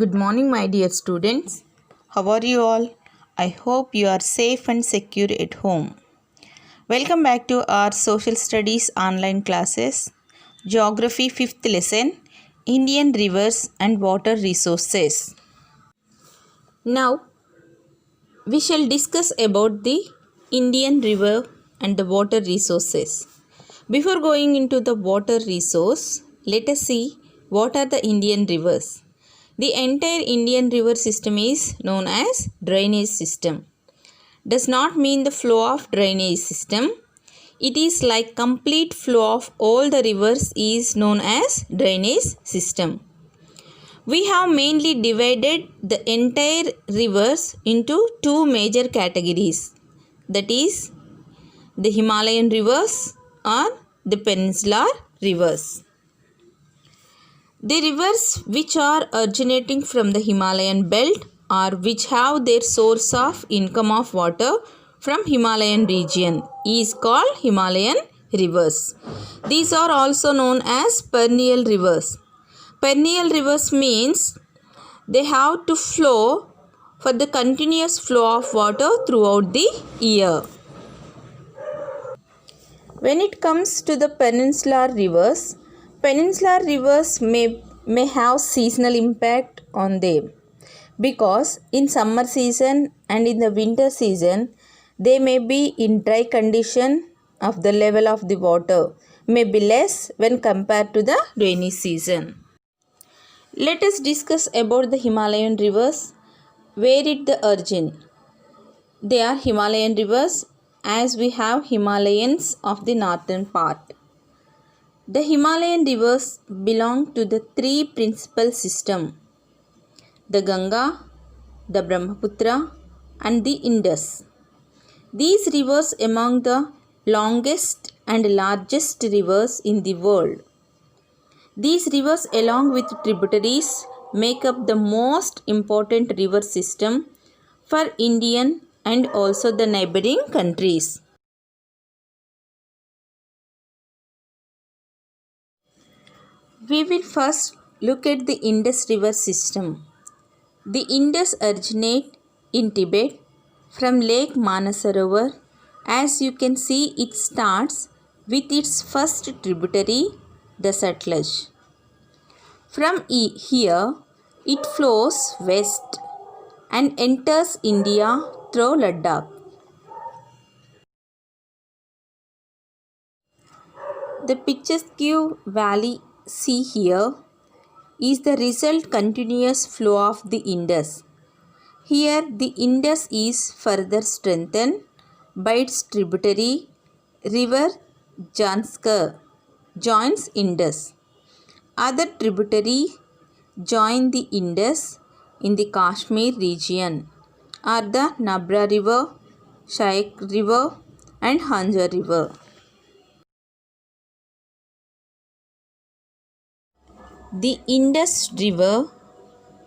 Good morning, my dear students. How are you all? I hope you are safe and secure at home. Welcome back to our social studies online classes. Geography 5th lesson, Indian rivers and water resources. Now, we shall discuss about the Indian river and the water resources. Before going into the water resource, let us see what are the Indian rivers. The entire Indian river system is known as drainage system. Does not mean the flow of drainage system. It is like complete flow of all the rivers is known as drainage system. We have mainly divided the entire rivers into two major categories. That is the Himalayan rivers or the peninsular rivers. The rivers which are originating from the Himalayan belt or which have their source of income of water from Himalayan region is called Himalayan rivers. These are also known as perennial rivers. Perennial rivers means they have to flow for the continuous flow of water throughout the year. When it comes to the peninsular rivers may have seasonal impact on them because in summer season and in the winter season they may be in dry condition of the level of the water may be less when compared to the rainy season. Let us discuss about the Himalayan rivers. Where it the origin? They are Himalayan rivers as we have Himalayans of the northern part. The Himalayan rivers belong to the three principal systems, the Ganga, the Brahmaputra and the Indus. These rivers among the longest and largest rivers in the world. These rivers along with tributaries make up the most important river system for Indian and also the neighboring countries. We will first look at the Indus river system. The Indus originate in Tibet from Lake Manasarovar. As you can see, it starts with its first tributary, the Sutlej. From here, it flows west and enters India through Ladakh. The picturesque valley see here is the result continuous flow of the Indus. Here the Indus is further strengthened by its tributary river Janskar joins Indus. Other tributary join the Indus in the Kashmir region are the Nabra river, Shaik river and Hanja river. The Indus river,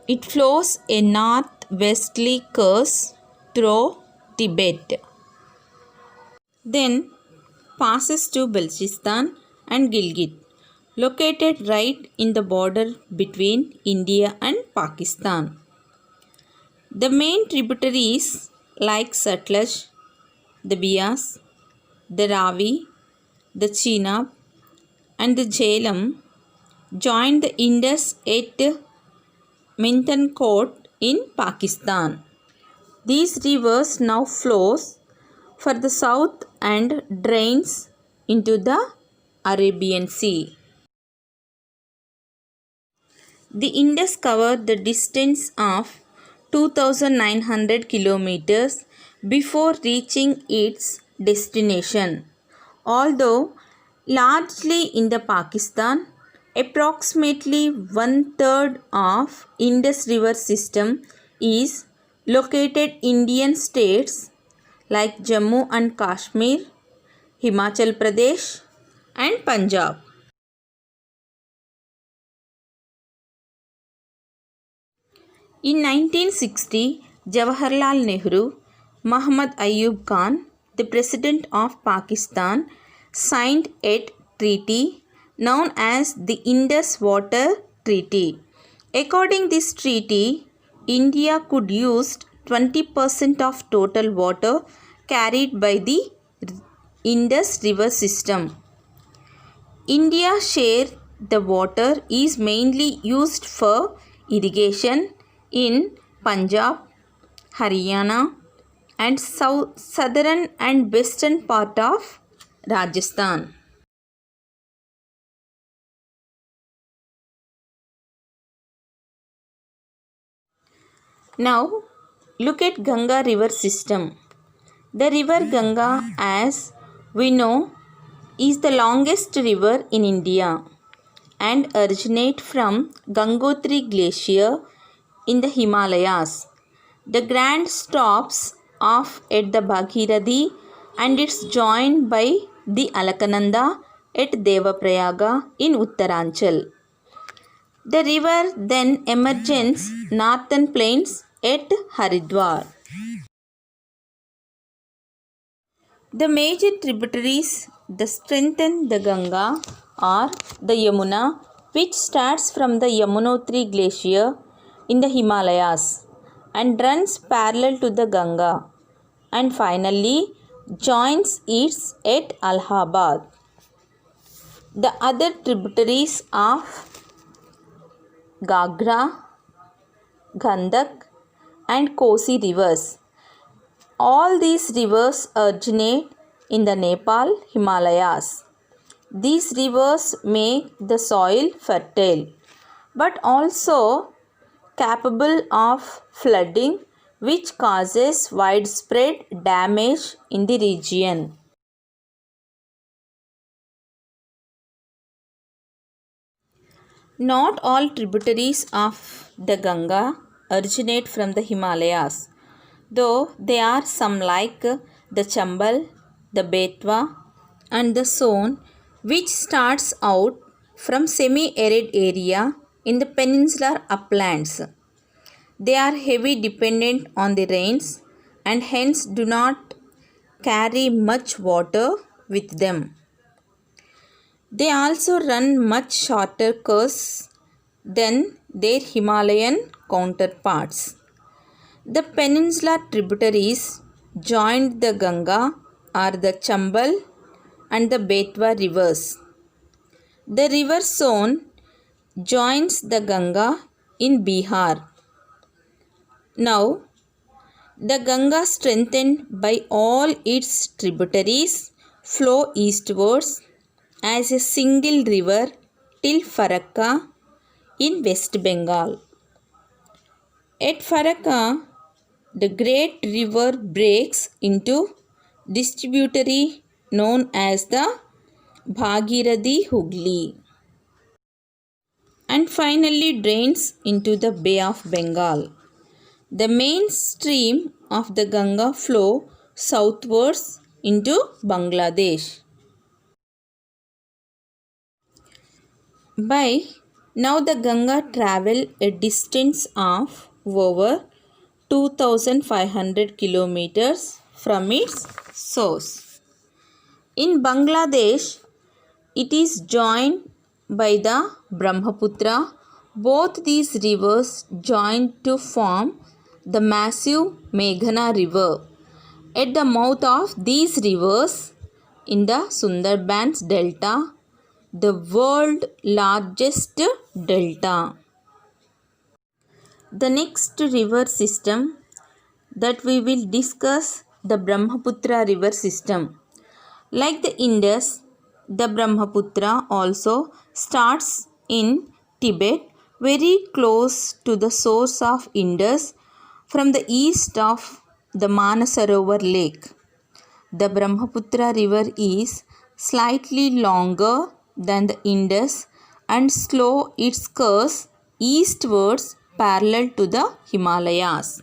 it flows a northwesterly course through Tibet. Then passes to Balochistan and Gilgit, located right in the border between India and Pakistan. The main tributaries like Sutlej, the Beas, the Ravi, the Chenab and the Jhelum joined the Indus at Mithankot in Pakistan. These rivers now flows for the south and drains into the Arabian Sea. The Indus covered the distance of 2,900 kilometers before reaching its destination. Although largely in the Pakistan, approximately one-third of Indus river system is located in Indian states like Jammu and Kashmir, Himachal Pradesh and Punjab. In 1960, Jawaharlal Nehru, Muhammad Ayub Khan, the President of Pakistan, signed a treaty known as the Indus Water Treaty According this treaty, India could use 20% of total water carried by the Indus River system. India's share the water is mainly used for irrigation in Punjab, Haryana and southern and western part of Rajasthan. Now look at Ganga river system. The river Ganga, as we know, is the longest river in India and originates from Gangotri Glacier in the Himalayas. The grand stops off at the Bhagirathi and it's joined by the Alakananda at Devaprayaga in Uttaranchal. The river then emerges northern plains at Haridwar. The major tributaries that strengthen the Ganga are the Yamuna, which starts from the Yamunotri Glacier in the Himalayas and runs parallel to the Ganga, and finally joins it at Allahabad. The other tributaries of Gagra, Gandak and Kosi rivers. All these rivers originate in the Nepal Himalayas. These rivers make the soil fertile but also capable of flooding, which causes widespread damage in the region. Not all tributaries of the Ganga originate from the Himalayas, though there are some like the Chambal, the Betwa and the Son, which starts out from semi-arid area in the peninsular uplands. They are heavy dependent on the rains and hence do not carry much water with them. They also run much shorter courses than their Himalayan counterparts. The peninsular tributaries joined the Ganga are the Chambal and the Betwa rivers. The river Son joins the Ganga in Bihar. Now, the Ganga, strengthened by all its tributaries, flow eastwards as a single river till Farakka in West Bengal. At Farakka, the great river breaks into distributary known as the Bhagirathi Hooghly and finally drains into the Bay of Bengal. The main stream of the Ganga flow southwards into Bangladesh. By now the Ganga travel a distance of over 2500 kilometers from its source. In Bangladesh, it is joined by the Brahmaputra. Both these rivers join to form the massive Meghna river. At the mouth of these rivers in the Sundarbans delta, the world's largest delta. The next river system that we will discuss, the Brahmaputra river system. Like the Indus, the Brahmaputra also starts in Tibet, very close to the source of Indus from the east of the Manasarovar lake. The Brahmaputra river is slightly longer than the Indus and slow its course eastwards parallel to the Himalayas.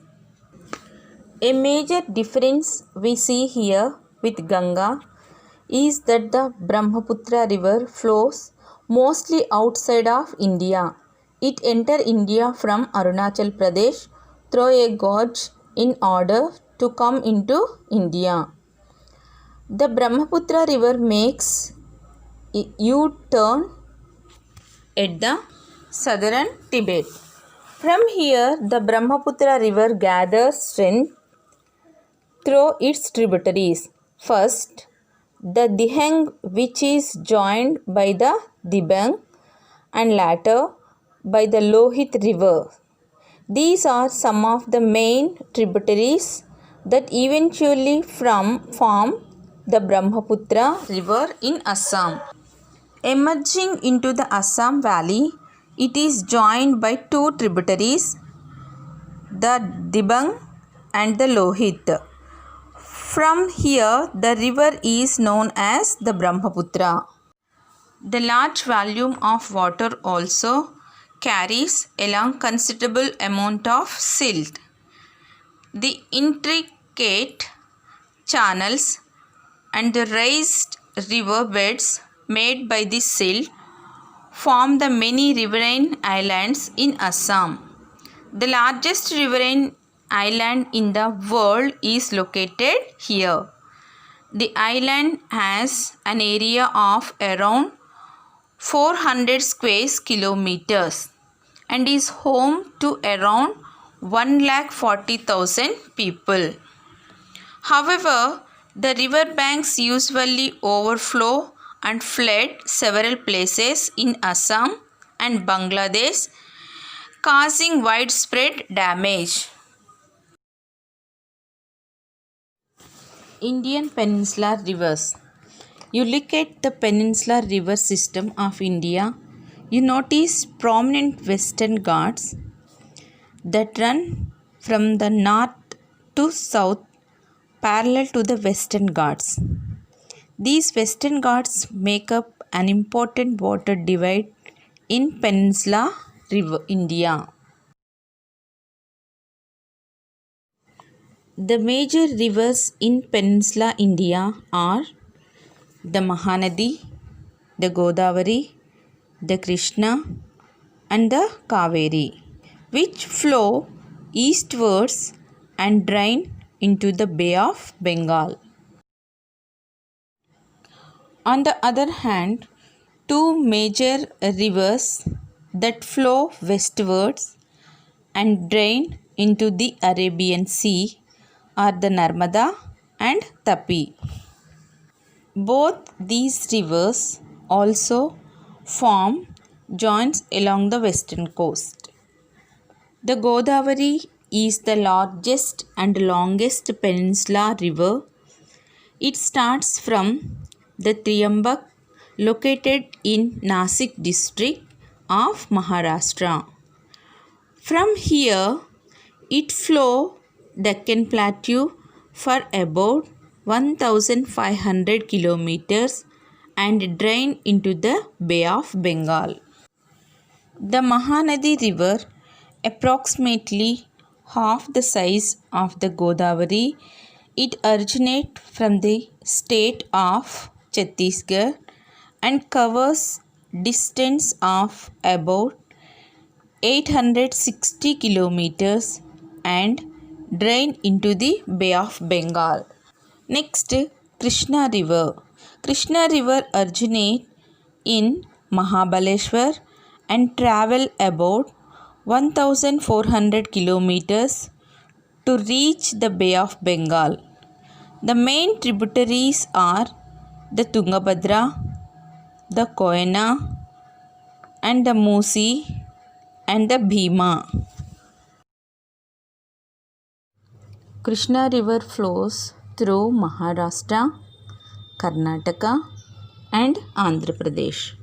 A major difference we see here with Ganga is that the Brahmaputra river flows mostly outside of India. It enters India from Arunachal Pradesh through a gorge in order to come into India. The Brahmaputra river makes a U-turn at the southern Tibet. From here, the Brahmaputra river gathers strength through its tributaries. First, the Dihang, which is joined by the Dibang, and later by the Lohit river. These are some of the main tributaries that eventually form the Brahmaputra river in Assam. Emerging into the Assam valley, it is joined by two tributaries, the Dibang and the Lohit. From here, the river is known as the Brahmaputra. The large volume of water also carries along considerable amount of silt. The intricate channels and the raised river beds made by this silt form the many riverine islands in Assam. The largest riverine island in the world is located here. The island has an area of around 400 square kilometers and is home to around 140,000 people. However, the river banks usually overflow and flood several places in Assam and Bangladesh, causing widespread damage. Indian Peninsular Rivers. You look at the peninsular river system of India, you notice prominent western ghats that run from the north to south parallel to the western ghats. These western ghats make up an important water divide in Peninsula River India. The major rivers in Peninsula India are the Mahanadi, the Godavari, the Krishna and the Kaveri, which flow eastwards and drain into the Bay of Bengal. On the other hand, two major rivers that flow westwards and drain into the Arabian Sea are the Narmada and Tapi. Both these rivers also form joints along the western coast. The Godavari is the largest and longest peninsular river. It starts from the Triambak located in Nasik district of Maharashtra. From here, it flows Deccan Plateau for about 1,500 kilometers and drain into the Bay of Bengal. The Mahanadi river, approximately half the size of the Godavari, it originates from the state of Chhattisgarh and covers distance of about 860 kilometers and drain into the Bay of Bengal. Next, Krishna River. Krishna River originates in Mahabaleshwar and travel about 1,400 kilometers to reach the Bay of Bengal. The main tributaries are the Tungabhadra, the Koyna and the Musi and the Bhima. Krishna River flows through Maharashtra, Karnataka and Andhra Pradesh.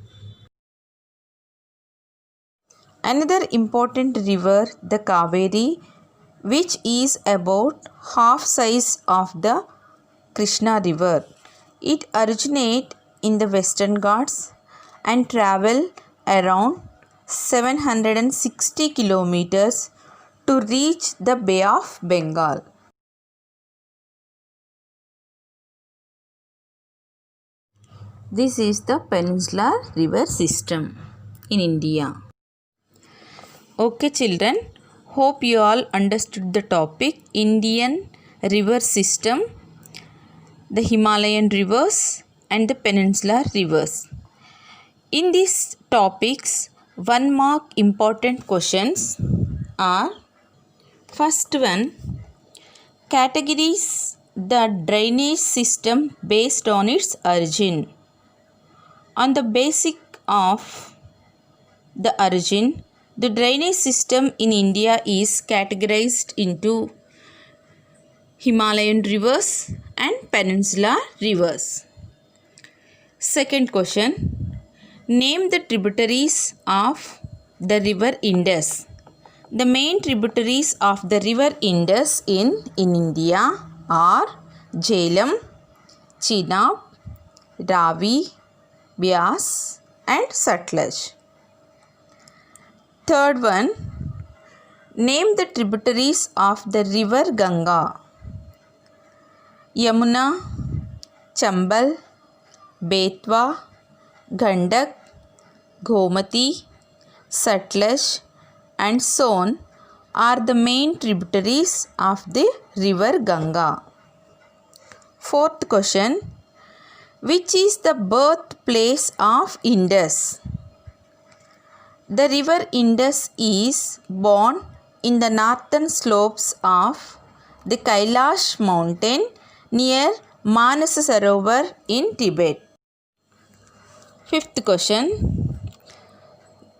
Another important river, the Kaveri, which is about half size of the Krishna River. It originates in the Western Ghats and travel around 760 kilometers to reach the Bay of Bengal. This is the peninsular river system in India. Okay children, hope you all understood the topic Indian river system, the Himalayan rivers and the peninsular rivers. In these topics, 1 mark important questions. are first one, categorize the drainage system based on its origin. On the basis of the origin, the drainage system in India is categorized into Himalayan rivers and peninsular rivers. Second question, name the tributaries of the river Indus. The main tributaries of the river Indus in India are Jhelum, Chenab, Ravi, Beas and Sutlej. Third one, name the tributaries of the river Ganga. Yamuna, Chambal, Betwa, Gandak, Gomati, Sutlej and Son are the main tributaries of the river Ganga. Fourth question, which is the birthplace of Indus? The river Indus is born in the northern slopes of the Kailash mountain near Manas Sarovar in Tibet. Fifth question,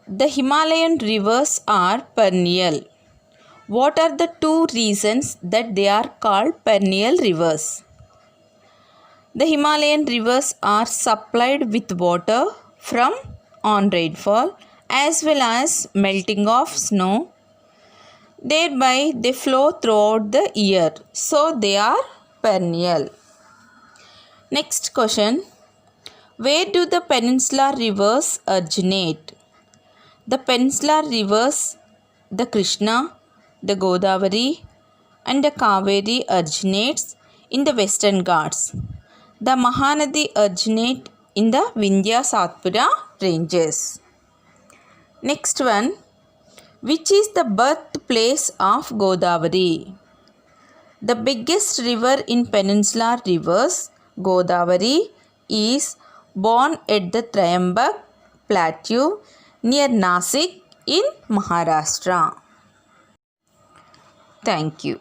the Himalayan rivers are perennial. What are the two reasons that they are called perennial rivers? The Himalayan rivers are supplied with water from on rainfall as well as melting of snow. Thereby they flow throughout the year, so they are perennial. Next question, where do the peninsular rivers originate? The peninsular rivers, the Krishna, the Godavari and the Kaveri originates in the Western Ghats. The Mahanadi originate in the Vindhya Satpura ranges. Next one, which is the birthplace of Godavari? The biggest river in peninsular rivers, Godavari, is born at the Trayambak Plateau near Nasik in Maharashtra. Thank you.